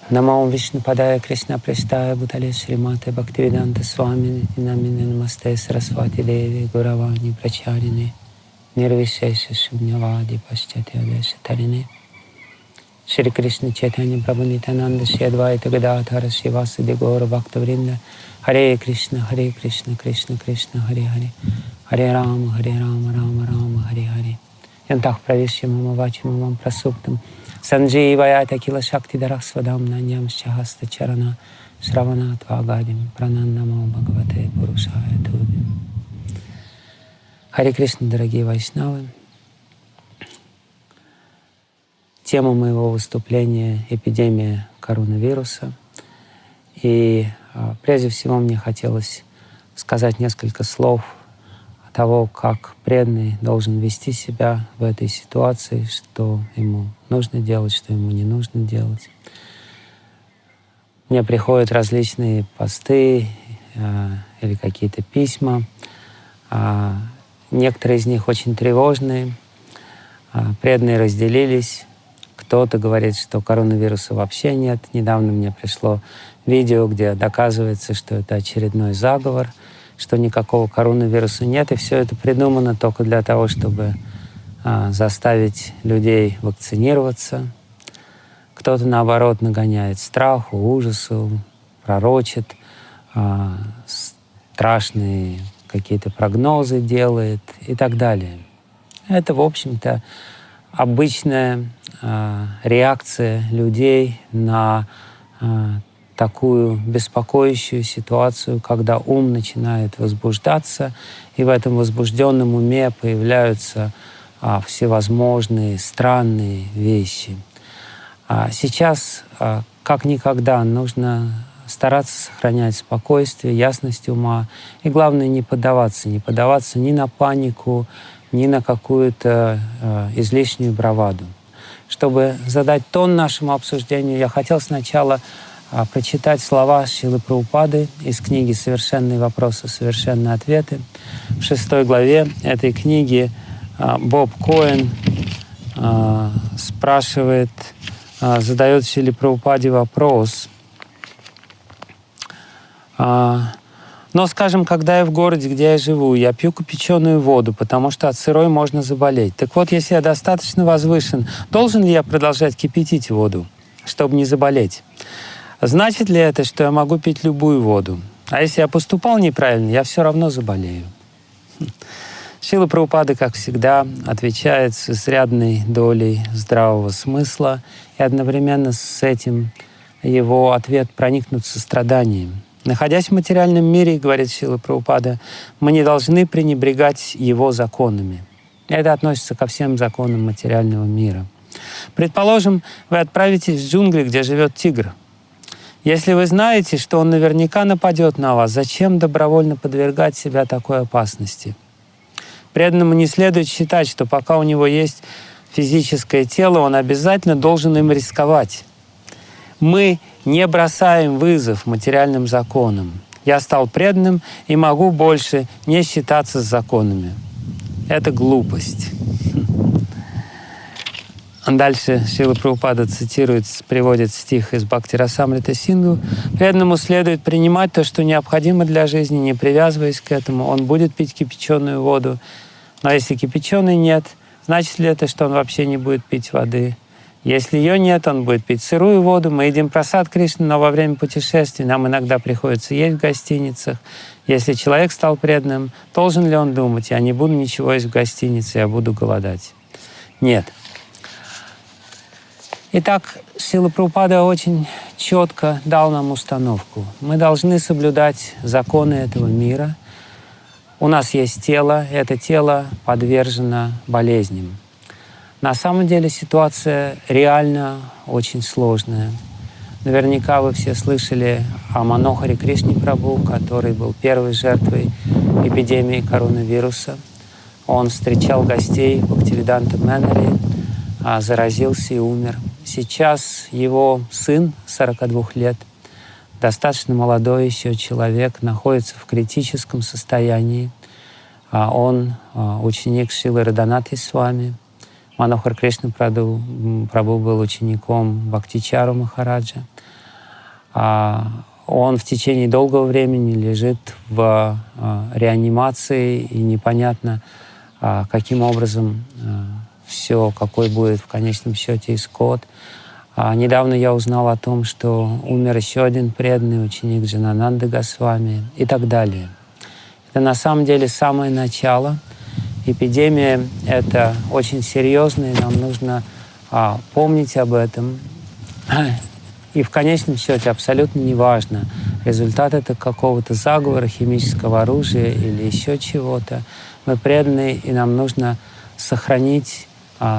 Намаум Вишнупадая Кришна Прештая Бутале Шримате Бхактивиданта Свами Намине Намасте Сарасвати Деви Гуравани Прачарине Нирвишеша Шуньявади Пашчатьядеша Тарине Шри Кришна Чайтанья Прабху Нитянанда Шри Адвайта Гададхара Шривасади Гора Бхактавринда Харе Кришна Кришна Кришна Харе Харе Харе Рама Рама Рама Харе Харе Янтах Правишья Мама Вачи Мамам Прасуптам Сандживая Кила Шакти Дарахсвадам Наньям Шахаста Чарана Шравана Твагадим Прананнамо Бхагавате Пурушая Тубим. Харе Кришна, дорогие вайшнавы. Тема моего выступления — эпидемия коронавируса. И прежде всего мне хотелось сказать несколько слов о том, как преданный должен вести себя в этой ситуации, что ему нужно делать, что ему не нужно делать. Мне приходят различные посты или какие-то письма. Некоторые из них очень тревожные. Преданные разделились. Кто-то говорит, что коронавируса вообще нет. Недавно мне пришло видео, где доказывается, что это очередной заговор, что никакого коронавируса нет, и все это придумано только для того, чтобы заставить людей вакцинироваться. Кто-то, наоборот, нагоняет страху, ужасу, пророчит, страшные какие-то прогнозы делает и так далее. Это, в общем-то, обычная реакция людей на такую беспокоящую ситуацию, когда ум начинает возбуждаться, и в этом возбужденном уме появляются всевозможные странные вещи. Сейчас, как никогда, нужно стараться сохранять спокойствие, ясность ума, и главное, не поддаваться ни на панику, ни на какую-то излишнюю браваду. Чтобы задать тон нашему обсуждению, я хотел сначала прочитать слова Шрилы Прабхупады из книги «Совершенные вопросы, совершенные ответы». В 6 главе этой книги Боб Коэн спрашивает, задает Шриле Прабхупаде вопрос. Но, скажем, когда я в городе, где я живу, я пью кипяченую воду, потому что от сырой можно заболеть. Так вот, если я достаточно возвышен, должен ли я продолжать кипятить воду, чтобы не заболеть? Значит ли это, что я могу пить любую воду? А если я поступал неправильно, я все равно заболею. Шрила Прабхупада, как всегда, отвечает с изрядной долей здравого смысла, и одновременно с этим его ответ проникнут состраданием. Находясь в материальном мире, говорит Шрила Прабхупада, мы не должны пренебрегать его законами. Это относится ко всем законам материального мира. Предположим, вы отправитесь в джунгли, где живет тигр. Если вы знаете, что он наверняка нападет на вас, зачем добровольно подвергать себя такой опасности? Преданному не следует считать, что пока у него есть физическое тело, он обязательно должен им рисковать. Мы не бросаем вызов материальным законам. Я стал преданным и могу больше не считаться с законами. Это глупость. Дальше Шрила Прабхупада приводит стих из Бхакти-расамрита Синдху. Преданному следует принимать то, что необходимо для жизни, не привязываясь к этому. Он будет пить кипяченую воду. Но если кипяченой нет, значит ли это, что он вообще не будет пить воды? Если ее нет, он будет пить сырую воду. Мы едим прасад Кришны, но во время путешествий нам иногда приходится есть в гостиницах. Если человек стал преданным, должен ли он думать, я не буду ничего есть в гостинице, я буду голодать? Нет. Итак, Шрила Прабхупада очень четко дал нам установку. Мы должны соблюдать законы этого мира. У нас есть тело, и это тело подвержено болезням. На самом деле ситуация реально очень сложная. Наверняка вы все слышали о Манохаре Кришне Прабху, который был первой жертвой эпидемии коронавируса. Он встречал гостей в Бхактивиданта Мэннере, заразился и умер. Сейчас его сын, 42 лет, достаточно молодой еще человек, находится в критическом состоянии. Он ученик Шрилы Радханатхи Свами. Манохар Кришна Прабху был учеником Бхактичару Махараджа. Он в течение долгого времени лежит в реанимации, и непонятно, каким образом все, какой будет в конечном счете исход. Недавно я узнал о том, что умер еще один преданный ученик Джанананды Госвами и так далее. Это на самом деле самое начало. Эпидемия — это очень серьезно, и нам нужно помнить об этом. И в конечном счете абсолютно неважно, результат это какого-то заговора, химического оружия или еще чего-то. Мы преданные, и нам нужно сохранить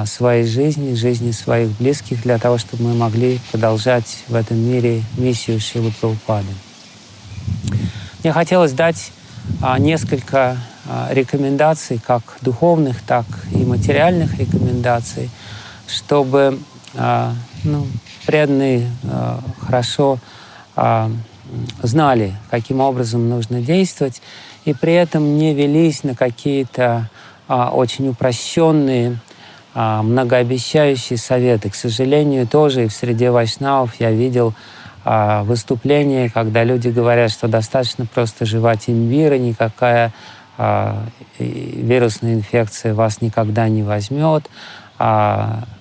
свои жизни, жизни своих близких, для того, чтобы мы могли продолжать в этом мире миссию Шрилы Прабхупады. Мне хотелось дать несколько рекомендаций, как духовных, так и материальных рекомендаций, чтобы преданные хорошо знали, каким образом нужно действовать, и при этом не велись на какие-то очень упрощенные, многообещающие советы. К сожалению, тоже и в среде вайшнавов я видел выступления, когда люди говорят, что достаточно просто жевать имбирь, и никакая вирусная инфекция вас никогда не возьмет.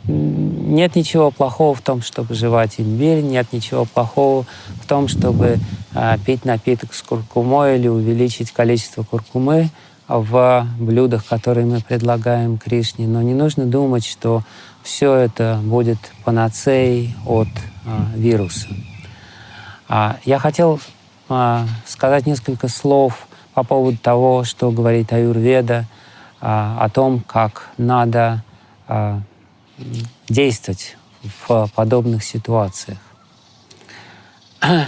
Нет ничего плохого в том, чтобы жевать имбирь, нет ничего плохого в том, чтобы пить напиток с куркумой или увеличить количество куркумы в блюдах, которые мы предлагаем Кришне. Но не нужно думать, что все это будет панацеей от вируса. Я хотел сказать несколько слов по поводу того, что говорит Аюрведа, о том, как надо действовать в подобных ситуациях.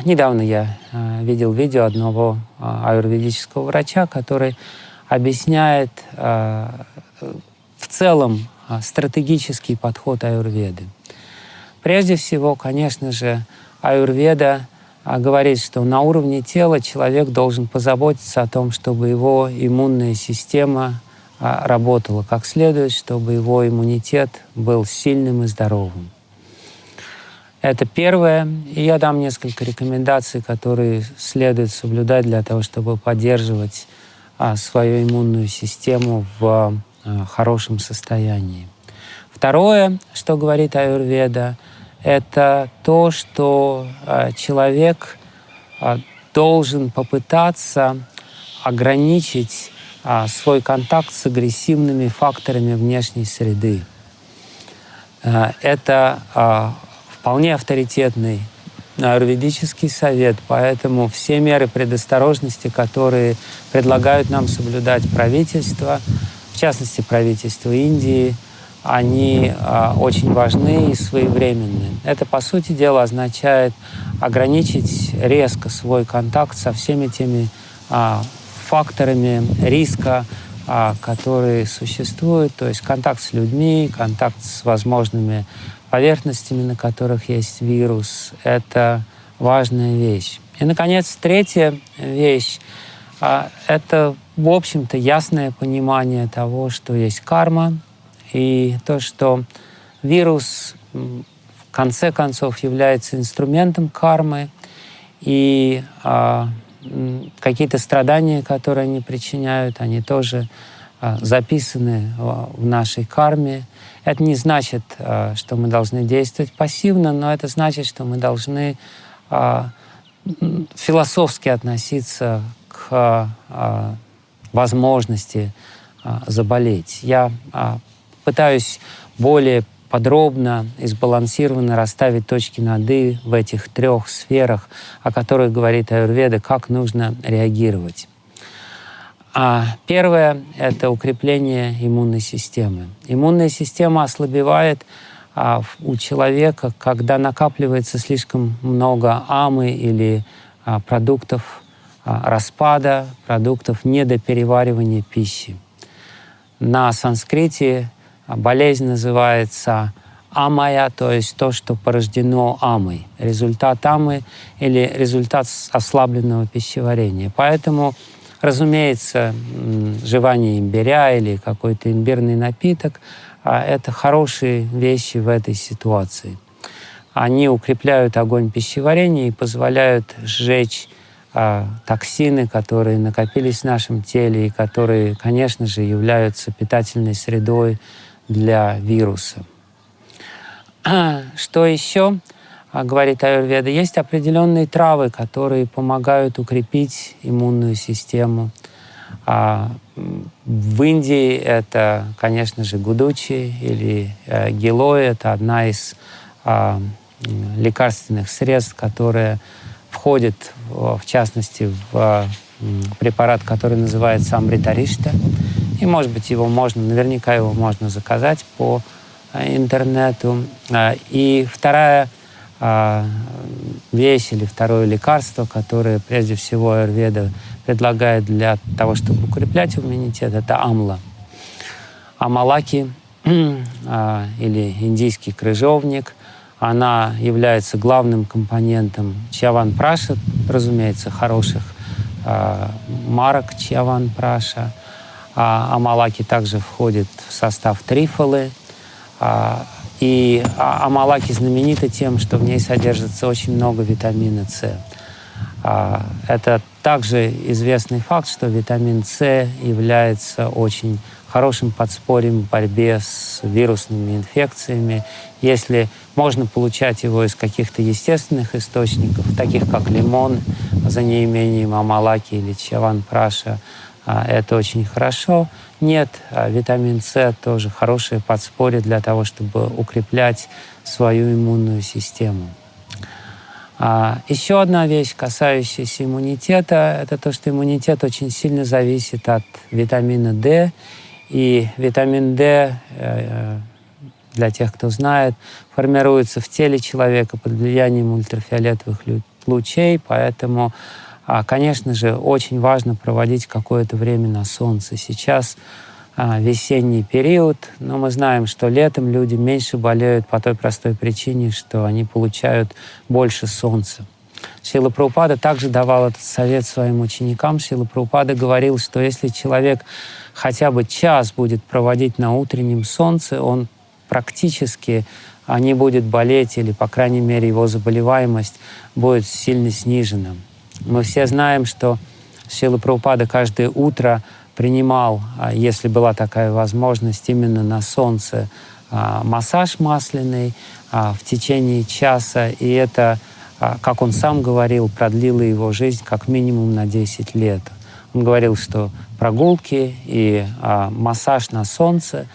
Недавно я видел видео одного аюрведического врача, который объясняет в целом стратегический подход аюрведы. Прежде всего, конечно же, аюрведа говорит, что на уровне тела человек должен позаботиться о том, чтобы его иммунная система работала как следует, чтобы его иммунитет был сильным и здоровым. Это первое. И я дам несколько рекомендаций, которые следует соблюдать для того, чтобы поддерживать свою иммунную систему в хорошем состоянии. Второе, что говорит аюрведа, это то, что человек должен попытаться ограничить свой контакт с агрессивными факторами внешней среды. Это вполне авторитетный аюрведический совет, поэтому все меры предосторожности, которые предлагают нам соблюдать правительство, в частности правительство Индии, они очень важны и своевременны. Это, по сути дела, означает ограничить резко свой контакт со всеми теми факторами риска, которые существуют, то есть контакт с людьми, контакт с возможными поверхностями, на которых есть вирус. Это важная вещь. И, наконец, третья вещь — это, в общем-то, ясное понимание того, что есть карма, и то, что вирус в конце концов является инструментом кармы, и какие-то страдания, которые они причиняют, они тоже записаны в нашей карме. Это не значит, что мы должны действовать пассивно, но это значит, что мы должны философски относиться к возможности заболеть. Я пытаюсь более подробно и сбалансированно расставить точки над «и» в этих трех сферах, о которых говорит аюрведа, как нужно реагировать. Первое — это укрепление иммунной системы. Иммунная система ослабевает у человека, когда накапливается слишком много амы или продуктов распада, продуктов недопереваривания пищи. На санскрите болезнь называется амая, то есть то, что порождено амой. Результат амы или результат ослабленного пищеварения. Поэтому, разумеется, жевание имбиря или какой-то имбирный напиток — это хорошие вещи в этой ситуации. Они укрепляют огонь пищеварения и позволяют сжечь токсины, которые накопились в нашем теле и которые, конечно же, являются питательной средой для вируса. Что еще, говорит аюрведа, есть определенные травы, которые помогают укрепить иммунную систему. В Индии это, конечно же, гудучи или гилой. Это одна из лекарственных средств, которая входит, в частности, в препарат, который называется амритаришта. И, может быть, наверняка его можно заказать по интернету. И вторая вещь или второе лекарство, которое прежде всего аюрведа предлагает для того, чтобы укреплять иммунитет, это амла. Амалаки или индийский крыжовник, она является главным компонентом чьяван-праша, разумеется, хороших марок чьяван-праша. Амалаки также входит в состав трифолы. И амалаки знаменита тем, что в ней содержится очень много витамина С. Это также известный факт, что витамин С является очень хорошим подспорьем в борьбе с вирусными инфекциями. Если можно получать его из каких-то естественных источников, таких как лимон, за неимением амалаки или чьяван-праша, это очень хорошо. Нет, витамин С тоже хорошее подспорье для того, чтобы укреплять свою иммунную систему. Еще одна вещь, касающаяся иммунитета, это то, что иммунитет очень сильно зависит от витамина D. И витамин D, для тех, кто знает, формируется в теле человека под влиянием ультрафиолетовых лучей, поэтому, конечно же, очень важно проводить какое-то время на солнце. Сейчас весенний период, но мы знаем, что летом люди меньше болеют по той простой причине, что они получают больше солнца. Шрила Прабхупада также давал этот совет своим ученикам. Шрила Прабхупада говорил, что если человек хотя бы час будет проводить на утреннем солнце, он практически не будет болеть, или, по крайней мере, его заболеваемость будет сильно снижена. Мы все знаем, что Шрила Прабхупада каждое утро принимал, если была такая возможность, именно на солнце массаж масляный в течение часа. И это, как он сам говорил, продлило его жизнь как минимум на 10 лет. Он говорил, что прогулки и массаж на солнце,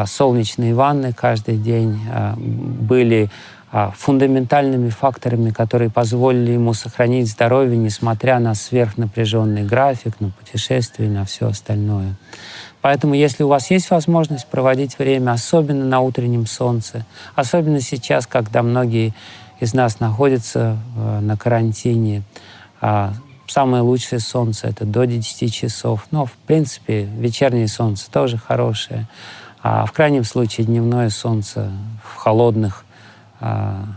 солнечные ванны каждый день были фундаментальными факторами, которые позволили ему сохранить здоровье, несмотря на сверхнапряженный график, на путешествия и на все остальное. Поэтому, если у вас есть возможность проводить время, особенно на утреннем солнце, особенно сейчас, когда многие из нас находятся на карантине, самое лучшее солнце — это до 10 часов. Но, в принципе, вечернее солнце тоже хорошее. А в крайнем случае дневное солнце в холодных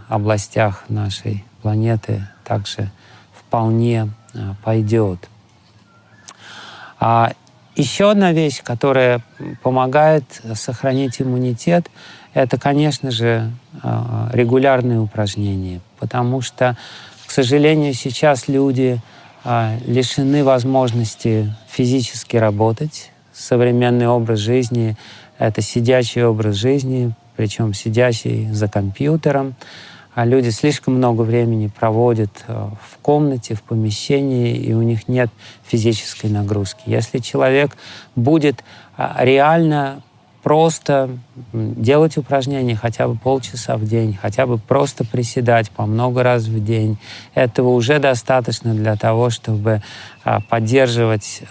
областях нашей планеты также вполне пойдет. Еще одна вещь, которая помогает сохранить иммунитет, это, конечно же, регулярные упражнения, потому что, к сожалению, сейчас люди лишены возможности физически работать. Современный образ жизни — это сидячий образ жизни, причем сидящий за компьютером. Люди слишком много времени проводят в комнате, в помещении, и у них нет физической нагрузки. Если человек будет реально просто делать упражнения хотя бы полчаса в день, хотя бы просто приседать по много раз в день, этого уже достаточно для того, чтобы поддерживать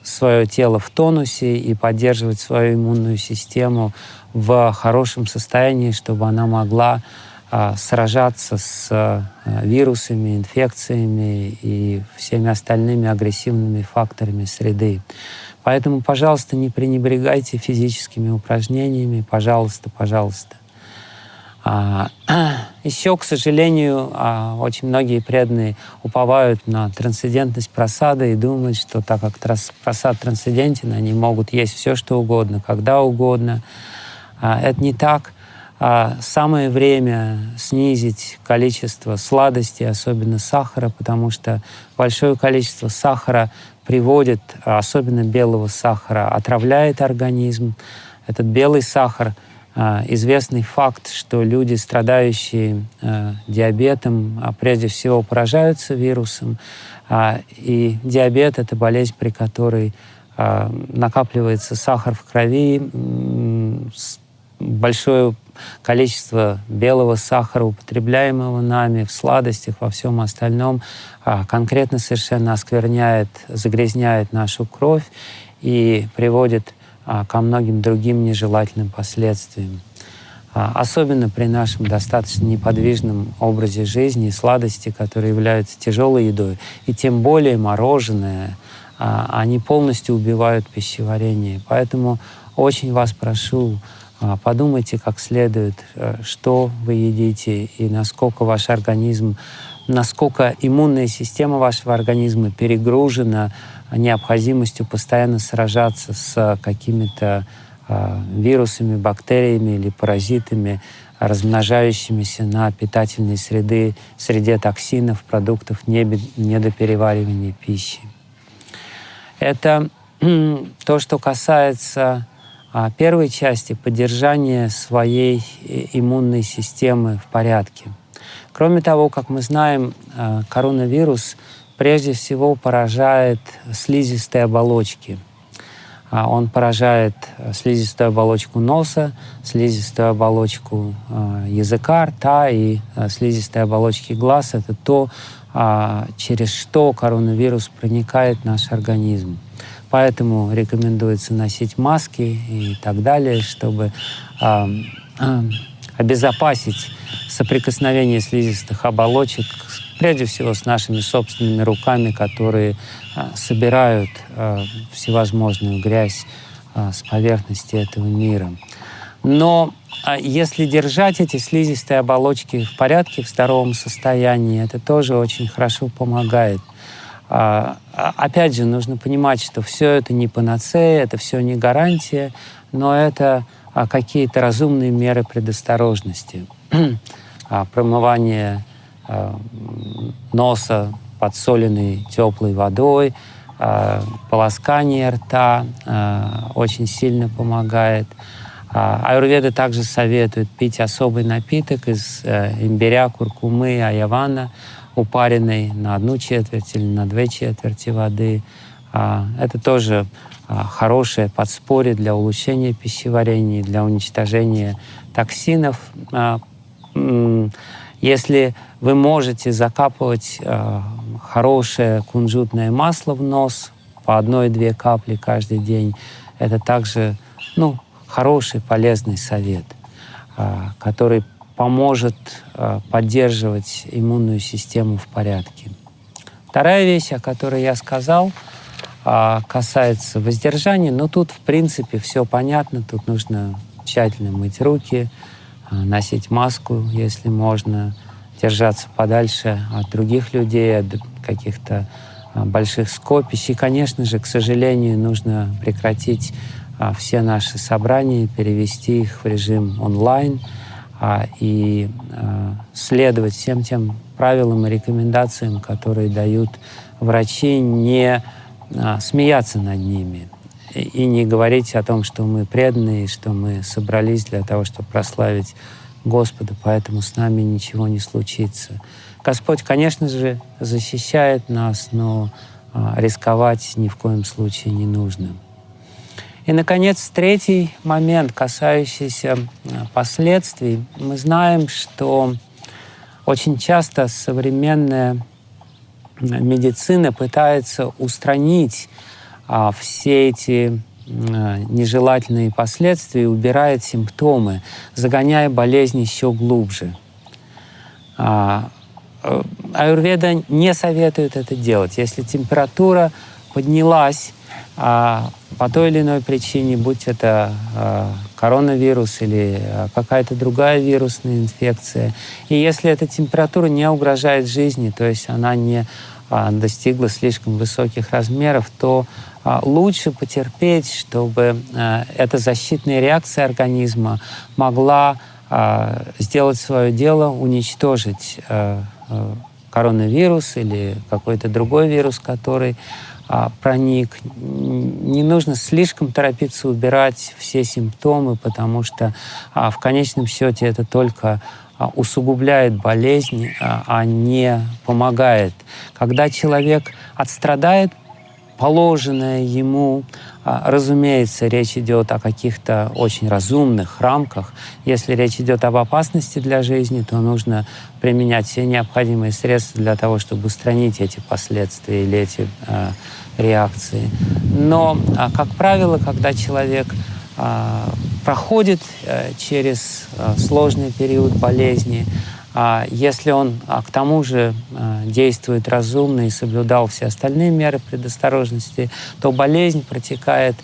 свое тело в тонусе и поддерживать свою иммунную систему в хорошем состоянии, чтобы она могла сражаться с вирусами, инфекциями и всеми остальными агрессивными факторами среды. Поэтому, пожалуйста, не пренебрегайте физическими упражнениями, пожалуйста, пожалуйста. Еще, к сожалению, очень многие преданные уповают на трансцендентность прасада и думают, что так как прасад трансцендентен, они могут есть все, что угодно, когда угодно. Это не так. самое время снизить количество сладостей, особенно сахара, потому что большое количество сахара приводит, особенно белого сахара, отравляет организм. Этот белый сахар — известный факт, что люди, страдающие диабетом, прежде всего поражаются вирусом. И диабет — это болезнь, при которой накапливается сахар в крови, большое количество белого сахара, употребляемого нами в сладостях, во всем остальном, конкретно совершенно оскверняет, загрязняет нашу кровь и приводит ко многим другим нежелательным последствиям. Особенно при нашем достаточно неподвижном образе жизни, сладости, которые являются тяжелой едой, и тем более мороженое, они полностью убивают пищеварение. Поэтому очень вас прошу, подумайте как следует, что вы едите и насколько ваш организм, насколько иммунная система вашего организма перегружена необходимостью постоянно сражаться с какими-то вирусами, бактериями или паразитами, размножающимися на питательной среде токсинов, продуктов недопереваривания пищи. Это то, что касается первой части — поддержания своей иммунной системы в порядке. Кроме того, как мы знаем, коронавирус прежде всего поражает слизистые оболочки. Он поражает слизистую оболочку носа, слизистую оболочку языка, рта и слизистые оболочки глаз. Это то, через что коронавирус проникает в наш организм. Поэтому рекомендуется носить маски и так далее, чтобы обезопасить соприкосновение слизистых оболочек, прежде всего с нашими собственными руками, которые собирают всевозможную грязь с поверхности этого мира. Но если держать эти слизистые оболочки в порядке, в здоровом состоянии, это тоже очень хорошо помогает. Опять же, нужно понимать, что все это не панацея, это все не гарантия, но это какие-то разумные меры предосторожности. Промывание носа подсоленной теплой водой, полоскание рта очень сильно помогает. Аюрведа также советует пить особый напиток из имбиря, куркумы, аявана, упаренный на 1/4 или на 2/4 воды. Это тоже хорошее подспорье для улучшения пищеварения, для уничтожения токсинов. Если вы можете закапывать хорошее кунжутное масло в нос по 1-2 капли каждый день, это также хороший, полезный совет, который поможет поддерживать иммунную систему в порядке. Вторая вещь, о которой я сказал, касается воздержания, но тут, в принципе, все понятно. Тут нужно тщательно мыть руки, носить маску, если можно, держаться подальше от других людей, от каких-то больших скопищ. И, конечно же, к сожалению, нужно прекратить все наши собрания, перевести их в режим онлайн и следовать всем тем правилам и рекомендациям, которые дают врачи, не смеяться над ними и не говорить о том, что мы преданные, что мы собрались для того, чтобы прославить Господа, поэтому с нами ничего не случится. Господь, конечно же, защищает нас, но рисковать ни в коем случае не нужно. И, наконец, третий момент, касающийся последствий. Мы знаем, что очень часто современная медицина пытается устранить все эти нежелательные последствия, убирает симптомы, загоняя болезнь еще глубже. Аюрведа не советует это делать. Если температура поднялась по той или иной причине, будь это коронавирус или какая-то другая вирусная инфекция, и если эта температура не угрожает жизни, то есть она не достигла слишком высоких размеров, то лучше потерпеть, чтобы эта защитная реакция организма могла сделать свое дело, уничтожить коронавирус или какой-то другой вирус, который проник. Не нужно слишком торопиться убирать все симптомы, потому что в конечном счете это только усугубляет болезнь, а не помогает. Когда человек отстрадает положенное ему, разумеется, речь идет о каких-то очень разумных рамках. Если речь идет об опасности для жизни, то нужно применять все необходимые средства для того, чтобы устранить эти последствия или эти реакции. Но, как правило, когда человек проходит через сложный период болезни, если он к тому же действует разумно и соблюдал все остальные меры предосторожности, то болезнь протекает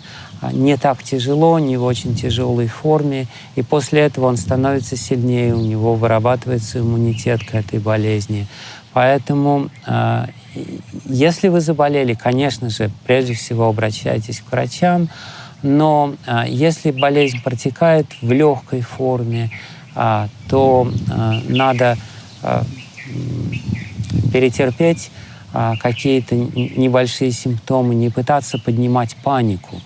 не так тяжело, не в очень тяжелой форме, и после этого он становится сильнее, у него вырабатывается иммунитет к этой болезни. Поэтому, если вы заболели, конечно же, прежде всего обращайтесь к врачам, но если болезнь протекает в легкой форме, то надо перетерпеть какие-то небольшие симптомы, не пытаться поднимать панику.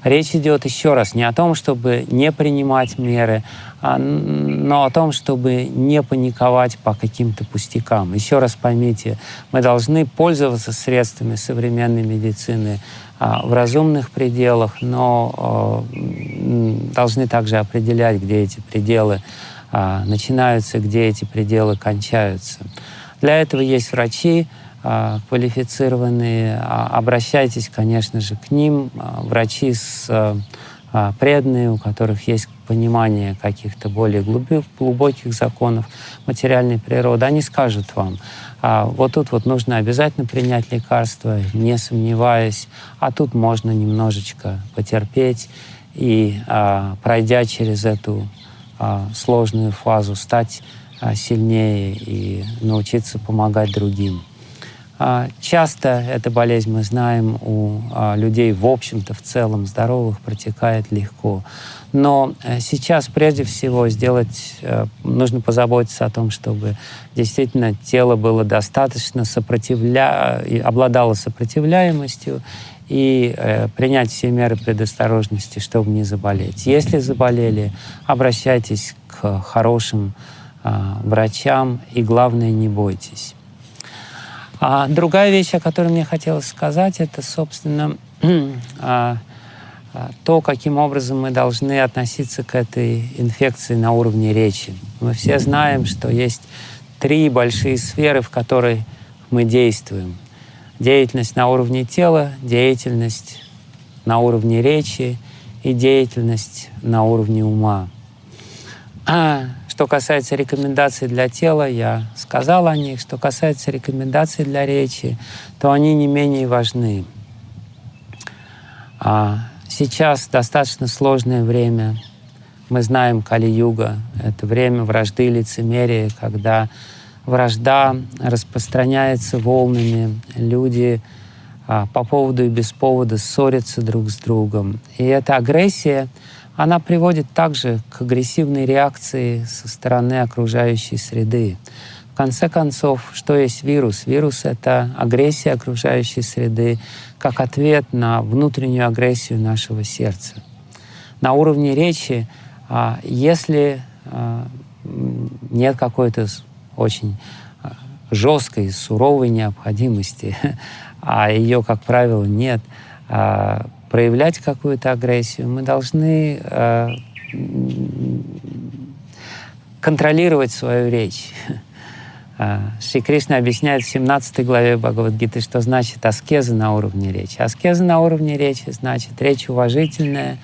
Речь идет еще раз не о том, чтобы не принимать меры, но о том, чтобы не паниковать по каким-то пустякам. Еще раз поймите, мы должны пользоваться средствами современной медицины в разумных пределах, но должны также определять, где эти пределы начинаются, где эти пределы кончаются. Для этого есть врачи квалифицированные. Обращайтесь, конечно же, к ним. Врачи преданные, у которых есть понимание каких-то более глубоких законов материальной природы. Они скажут вам, вот тут вот нужно обязательно принять лекарство, не сомневаясь, а тут можно немножечко потерпеть и, пройдя через эту сложную фазу, стать сильнее и научиться помогать другим. Часто эта болезнь, мы знаем, у людей, в общем-то, в целом здоровых, протекает легко. Но сейчас прежде всего нужно позаботиться о том, чтобы действительно тело было достаточно обладало сопротивляемостью и принять все меры предосторожности, чтобы не заболеть. Если заболели, обращайтесь к хорошим врачам и, главное, не бойтесь. Другая вещь, о которой мне хотелось сказать, это, собственно, то, каким образом мы должны относиться к этой инфекции на уровне речи. Мы все знаем, что есть 3 большие сферы, в которых мы действуем. Деятельность на уровне тела, деятельность на уровне речи и деятельность на уровне ума. Что касается рекомендаций для тела, я сказал о них. Что касается рекомендаций для речи, то они не менее важны. Сейчас достаточно сложное время. Мы знаем Кали-юга. Это время вражды и лицемерия, когда вражда распространяется волнами. Люди по поводу и без повода ссорятся друг с другом. И эта агрессия, она приводит также к агрессивной реакции со стороны окружающей среды. В конце концов, что есть вирус? Вирус — это агрессия окружающей среды как ответ на внутреннюю агрессию нашего сердца. На уровне речи, если нет какой-то очень жесткой, суровой необходимости, а ее, как правило, нет, проявлять какую-то агрессию, мы должны контролировать свою речь. Шри Кришна объясняет в 17 главе Бхагавад-гиты, что значит аскеза на уровне речи. Аскеза на уровне речи значит речь уважительная,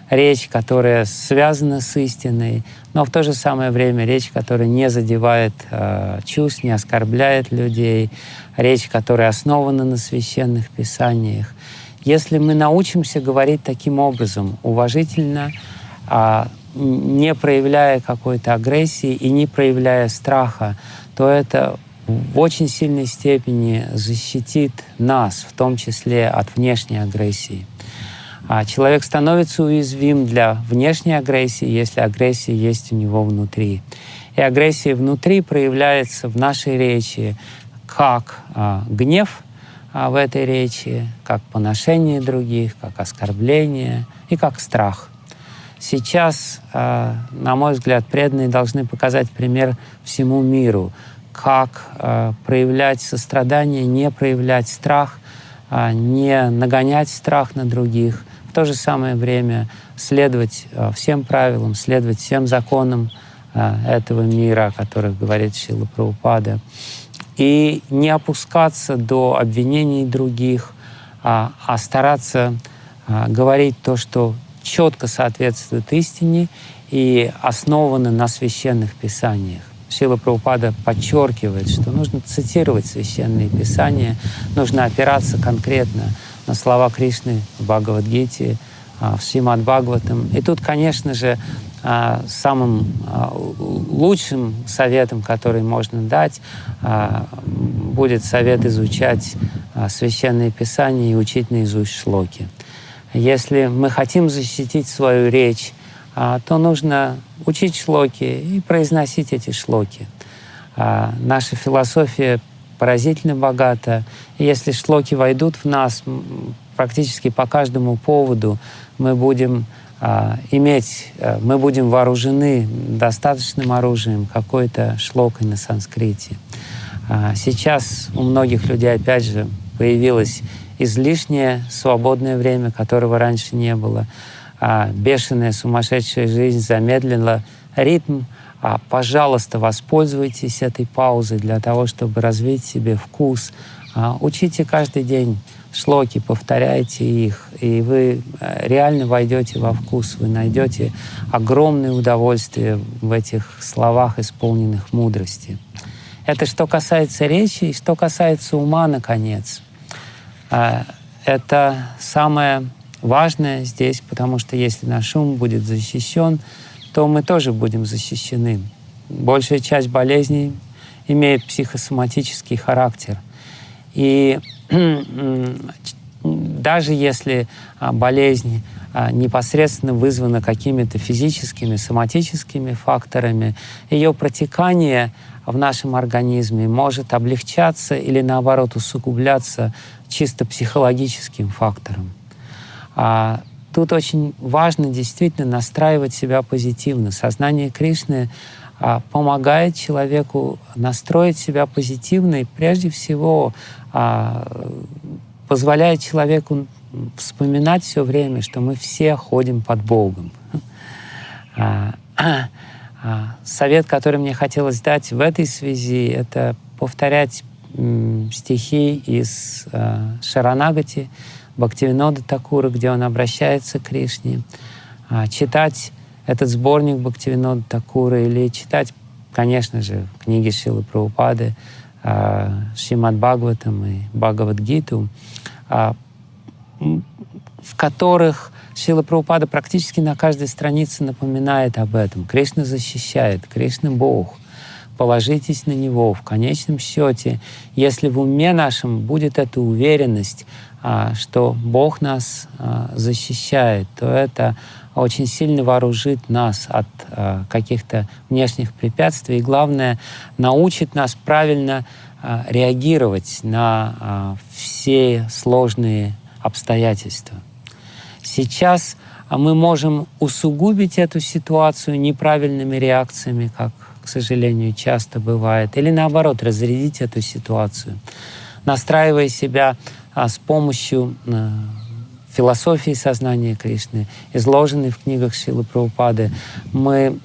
речь, которая связана с истиной, но в то же самое время речь, которая не задевает чувств, не оскорбляет людей, речь, которая основана на священных писаниях. Если мы научимся говорить таким образом, уважительно, не проявляя какой-то агрессии и не проявляя страха, то это в очень сильной степени защитит нас, в том числе от внешней агрессии. Человек становится уязвим для внешней агрессии, если агрессия есть у него внутри. И агрессия внутри проявляется в нашей речи как гнев в этой речи, как поношение других, как оскорбление и как страх. Сейчас, на мой взгляд, преданные должны показать пример всему миру, как проявлять сострадание, не проявлять страх, не нагонять страх на других, в то же самое время следовать всем правилам, следовать всем законам этого мира, о которых говорит Шрила Прабхупада, и не опускаться до обвинений других, а стараться говорить то, что четко соответствует истине и основано на священных писаниях. Шрила Прабхупада подчеркивает, что нужно цитировать священные писания, нужно опираться конкретно на слова Кришны в Бхагавад-гите, в Шримад Бхагаватам. И тут, конечно же, самым лучшим советом, который можно дать, будет совет изучать священные писания и учить наизусть шлоки. Если мы хотим защитить свою речь, то нужно учить шлоки и произносить эти шлоки. Наша философия поразительно богата. И если шлоки войдут в нас, практически по каждому поводу мы будем мы будем вооружены достаточным оружием, какой-то шлокой на санскрите. Сейчас у многих людей, опять же, появилось излишнее свободное время, которого раньше не было. Бешеная, сумасшедшая жизнь замедлила ритм. Пожалуйста, воспользуйтесь этой паузой для того, чтобы развить себе вкус. Учите каждый день шлоки, повторяйте их, и вы реально войдете во вкус, вы найдете огромное удовольствие в этих словах, исполненных мудрости. Это что касается речи, и что касается ума, наконец. Это самое важное здесь, потому что если наш ум будет защищен, то мы тоже будем защищены. Большая часть болезней имеет психосоматический характер. И даже если болезнь непосредственно вызвана какими-то физическими, соматическими факторами, ее протекание в нашем организме может облегчаться или, наоборот, усугубляться чисто психологическим фактором. Тут очень важно действительно настраивать себя позитивно. Сознание Кришны помогает человеку настроить себя позитивно и прежде всего позволяет человеку вспоминать все время, что мы все ходим под Богом. Совет, который мне хотелось дать в этой связи, это повторять стихи из Шаранагати Бхактивинода Такура, где он обращается к Кришне, читать этот сборник Бхактивинода Такура или читать, конечно же, книги Шрилы Прабхупады, Шримад Бхагаватам и Бхагавад-гиту, в которых Шрила Прабхупада практически на каждой странице напоминает об этом. Кришна защищает, Кришна — Бог. Положитесь на Него. В конечном счете, если в уме нашем будет эта уверенность, что Бог нас защищает, то это очень сильно вооружит нас от каких-то внешних препятствий и, главное, научит нас правильно реагировать на все сложные обстоятельства. Сейчас мы можем усугубить эту ситуацию неправильными реакциями, как, к сожалению, часто бывает, или наоборот, разрядить эту ситуацию, настраивая себя с помощью философии сознания Кришны, изложенной в книгах Шрилы Прабхупады. Мы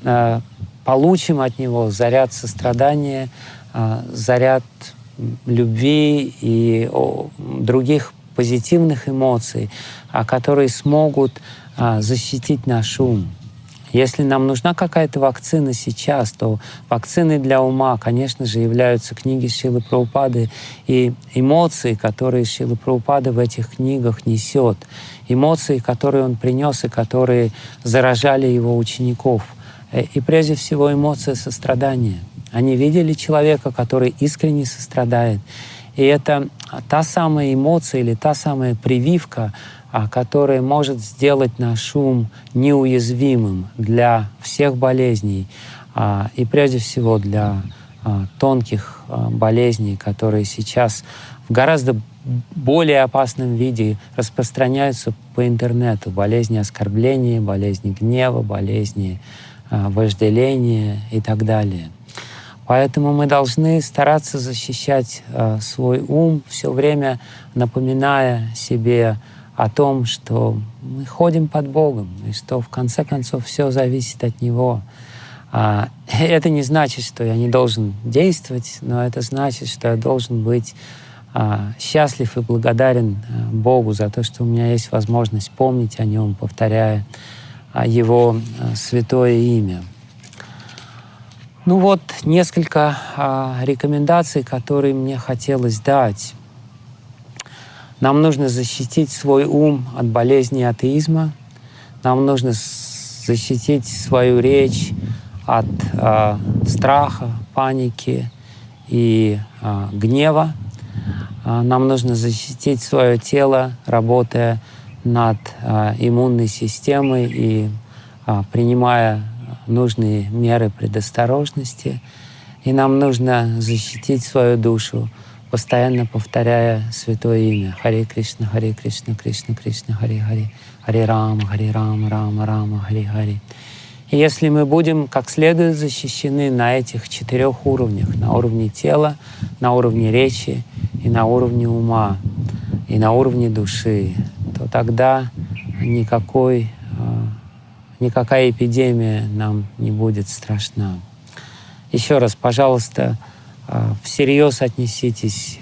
получим от него заряд сострадания, заряд любви и других позитивных эмоций, которые смогут защитить наш ум. Если нам нужна какая-то вакцина сейчас, то вакциной для ума, конечно же, являются книги Шрилы Прабхупады и эмоции, которые Шрила Прабхупада в этих книгах несет. Эмоции, которые он принес и которые заражали его учеников. И прежде всего эмоция сострадания. Они видели человека, который искренне сострадает. И это та самая эмоция или та самая прививка, которая может сделать наш ум неуязвимым для всех болезней, и прежде всего для тонких болезней, которые сейчас в гораздо более опасном виде распространяются по интернету. Болезни оскорбления, болезни гнева, болезни вожделения и так далее. Поэтому мы должны стараться защищать свой ум, все время напоминая себе о том, что мы ходим под Богом, и что в конце концов все зависит от Него. Это не значит, что я не должен действовать, но это значит, что я должен быть счастлив и благодарен Богу за то, что у меня есть возможность помнить о Нем, повторяя Его святое имя. Ну вот несколько рекомендаций, которые мне хотелось дать. Нам нужно защитить свой ум от болезни атеизма. Нам нужно защитить свою речь от страха, паники и гнева. Нам нужно защитить свое тело, работая над иммунной системой и принимая нужные меры предосторожности. И нам нужно защитить свою душу, постоянно повторяя святое имя. Харе Кришна, Кришна, Кришна, Харе Харе, Харе Рама, Рама, Рама, Харе Харе. И если мы будем как следует защищены на этих 4 уровнях, на уровне тела, на уровне речи и на уровне ума, и на уровне души, то тогда никакая эпидемия нам не будет страшна. Еще раз, пожалуйста, всерьез отнеситесь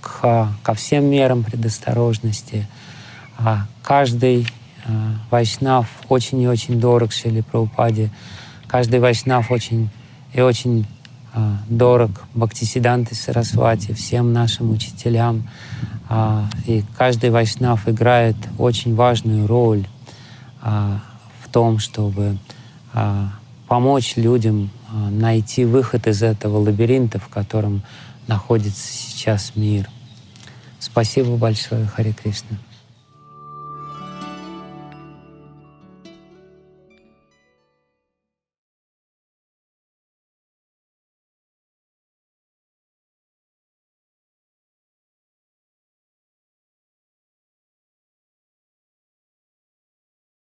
ко всем мерам предосторожности. Каждый вайшнав очень и очень дорог Шриле Прабхупаде. Каждый вайшнав очень и очень дорог Бхактисиддханте Сарасвати, всем нашим учителям. И каждый вайшнав играет очень важную роль в том, чтобы помочь людям найти выход из этого лабиринта, в котором находится сейчас мир. Спасибо большое. Харе Кришна.